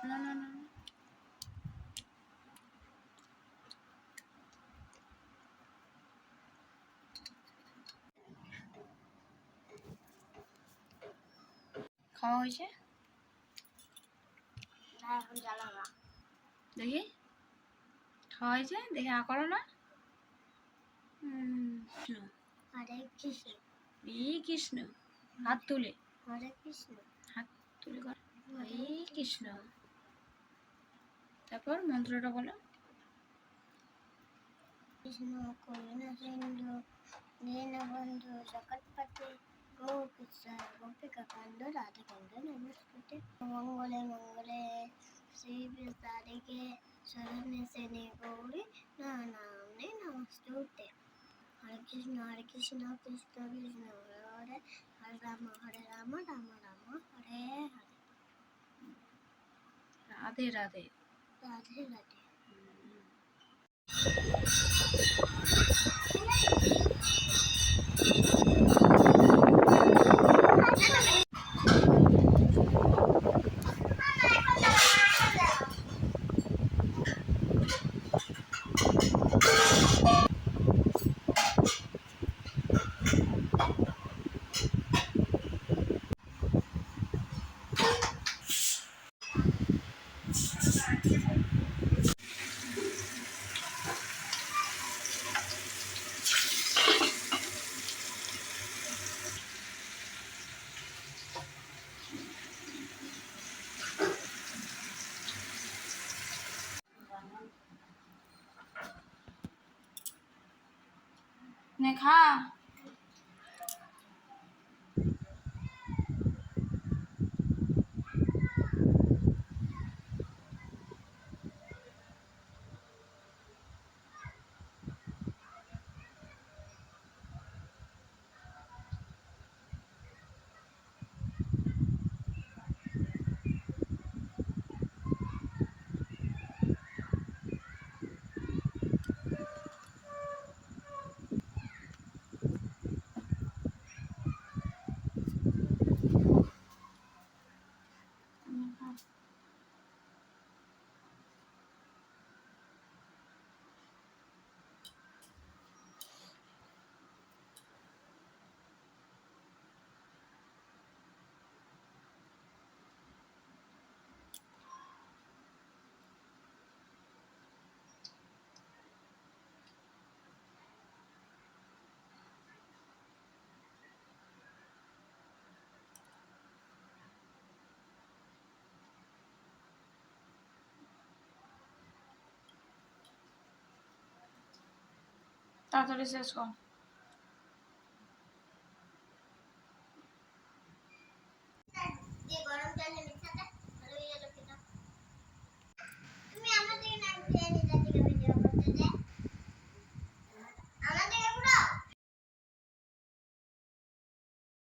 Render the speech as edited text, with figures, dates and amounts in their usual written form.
না না না খাওয়া হয়েছে দেখি খাওয়া হয়েছে দেখি করো না হরে কৃষ্ণ কৃষ্ণ হাত তুলে হরে কৃষ্ণ হাত তুলে কর হরে কৃষ্ণ তারপর মন্ত্রটা বলো কৃষ্ণ করুণা সিন্ধু দীনবন্ধু জগৎপতি গোপীশ গোপিকা কান্দ রাধা কান্দ নমস্কৃতে মঙ্গলে মঙ্গলে শ্রী বিদ্যারিকে শরণ্যে সেনে গৌরী নানামনে নমস্তুতে হরে কৃষ্ণ কৃষ্ণ কৃষ্ণ হরে হরে হরে রাম রাম রাম হরে হরে রাধে রাধে রাধে রাধে নে খা তাড়াতাড়ি শেষ কর